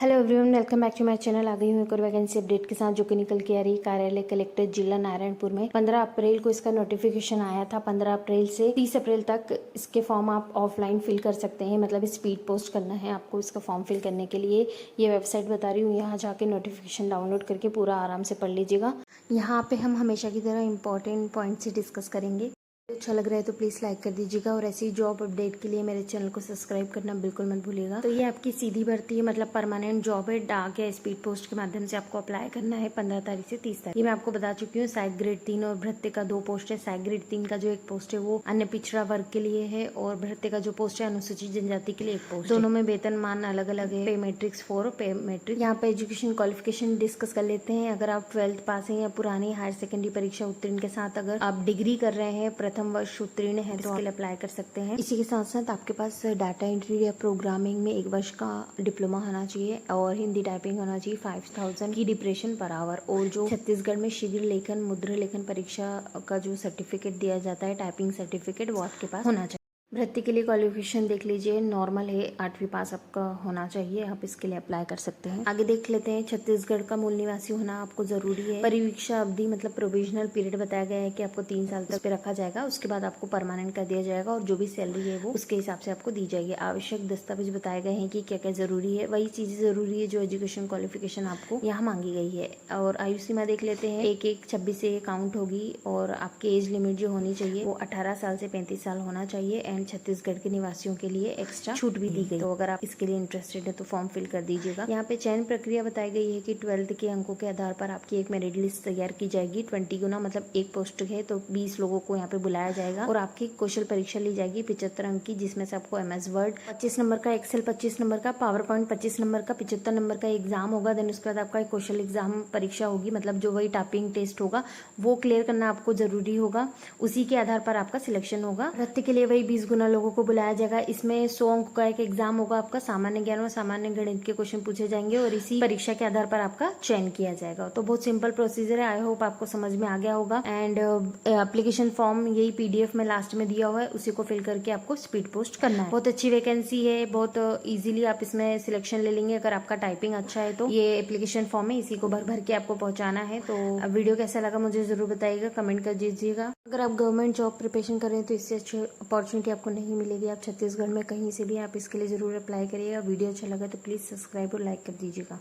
Hello everyone, welcome back to my channel. आ गई हूँ एक और वैकेंसी अपडेट के साथ जो कि निकल के आ रही है कार्यालय कलेक्टर जिला नारायणपुर में। 15 अप्रैल को इसका नोटिफिकेशन आया था। 15 अप्रैल से 30 अप्रैल तक इसके फॉर्म आप ऑफलाइन फिल कर सकते हैं, मतलब स्पीड पोस्ट करना है आपको इसका फॉर्म फिल करने के लिए। ये वेबसाइट बता रही हूँ, यहाँ जाके नोटिफिकेशन डाउनलोड करके पूरा आराम से पढ़ लीजिएगा। यहाँ पे हम हमेशा की तरह इंपॉर्टेंट पॉइंट से डिस्कस करेंगे। अच्छा लग रहा है तो प्लीज़ लाइक कर दीजिएगा और ऐसी जॉब अपडेट के लिए मेरे चैनल को सब्सक्राइब करना बिल्कुल मत भूलिएगा। तो ये आपकी सीधी भर्ती है, मतलब परमानेंट जॉब है। डाक या स्पीड पोस्ट के माध्यम से आपको अप्लाई करना है 15 तारीख से 30 तारीख। ये मैं आपको बता चुकी हूँ। सहायक ग्रेड 3 और भृत्य का 2 पोस्ट है। सहायक ग्रेड 3 का जो एक पोस्ट है वो अन्य पिछड़ा वर्ग के लिए है और भृत्य का जो पोस्ट है अनुसूचित जनजाति के लिए एक पोस्ट। दोनों में वेतन मान अलग अलग है। पे मैट्रिक्स 4 और पे मैट्रिक्स। यहाँ पे एजुकेशन क्वालिफिकेशन डिस्कस कर लेते हैं। अगर आप 12th पास हैं या पुरानी हायर सेकेंडरी परीक्षा उत्तीर्ण के साथ अगर आप डिग्री कर रहे हैं, प्रथम वर्ष उत्तीर्ण है तो इसके लिए अप्लाई कर सकते हैं। इसी के साथ साथ आपके पास डाटा एंट्री या प्रोग्रामिंग में 1 वर्ष का डिप्लोमा होना चाहिए और हिंदी टाइपिंग होना चाहिए 5000 की डिप्रेशन पर आवर। और जो छत्तीसगढ़ में शीघ्र लेखन मुद्रा लेखन परीक्षा का जो सर्टिफिकेट दिया जाता है, टाइपिंग सर्टिफिकेट, वो आपके पास होना चाहिए। भर्ती के लिए क्वालिफिकेशन देख लीजिए, नॉर्मल है, 8वीं पास आपका होना चाहिए। आप इसके लिए अप्लाई कर सकते हैं। आगे देख लेते हैं। छत्तीसगढ़ का मूल निवासी होना आपको जरूरी है। परिवीक्षा अवधि मतलब प्रोविजनल पीरियड बताया गया है कि आपको 3 साल तक पे रखा जाएगा, उसके बाद आपको परमानेंट कर दिया जाएगा और जो भी सैलरी है वो उसके हिसाब से आपको दी जाएगी। आवश्यक दस्तावेज बताए गए हैं कि क्या क्या जरूरी है, वही चीजें जरूरी है जो एजुकेशन क्वालिफिकेशन आपको यहाँ मांगी गई है। और आयु सीमा देख लेते हैं। 1/1/26 से काउंट होगी और आपकी एज लिमिट जो होनी चाहिए वो 18 साल से 35 साल होना चाहिए। छत्तीसगढ़ के निवासियों के लिए एक्स्ट्रा छूट भी दी गई। तो अगर आप इसके लिए इंटरेस्टेड है तो फॉर्म फिल कर दीजिएगा। यहाँ पे चयन प्रक्रिया बताई गई है कि 12th के अंकों के आधार पर आपकी एक मेरिट लिस्ट तैयार की जाएगी। 20 गुना मतलब एक पोस्ट है तो 20 लोगों को यहाँ पे बुलाया जाएगा और आपकी कौशल परीक्षा ली जाएगी 75 अंक की, जिसमें से आपको MS वर्ड 25 नंबर का, एक्सेल 25 नंबर का, पावर पॉइंट 25 नंबर का, 75 नंबर का एग्जाम होगा। देन उसके बाद आपका एक कौशल एग्जाम परीक्षा होगी, मतलब जो वही टाइपिंग टेस्ट होगा वो क्लियर करना आपको जरूरी होगा। उसी के आधार पर आपका सिलेक्शन होगा। नृत्य के लिए वही 20 गुना लोगों को बुलाया जाएगा। इसमें 100 अंक का एक एग्जाम होगा आपका। सामान्य ज्ञान और सामान्य गणित के क्वेश्चन पूछे जाएंगे और इसी परीक्षा के आधार पर आपका चयन किया जाएगा। तो बहुत सिंपल प्रोसीजर है। आई होप आपको समझ में आ गया होगा। एंड एप्लीकेशन फॉर्म यही PDF में लास्ट में दिया हुआ है, उसी को फिल करके आपको स्पीड पोस्ट करना है। बहुत अच्छी वैकेंसी है, बहुत इजीली आप इसमें सिलेक्शन ले लेंगे अगर आपका टाइपिंग अच्छा है तो। ये एप्लीकेशन फॉर्म है, इसी को भर भर के आपको पहुंचाना है। तो वीडियो कैसा लगा मुझे जरूर बताइएगा, कमेंट कर दीजिएगा। अगर आप गवर्नमेंट जॉब प्रिपरेशन कर रहे हैं तो इससे अच्छी अपॉर्चुनिटी आपको नहीं मिलेगी। आप छत्तीसगढ़ में कहीं से भी आप इसके लिए जरूर अप्लाई करिएगा। वीडियो अच्छा लगा तो प्लीज सब्सक्राइब और लाइक कर दीजिएगा।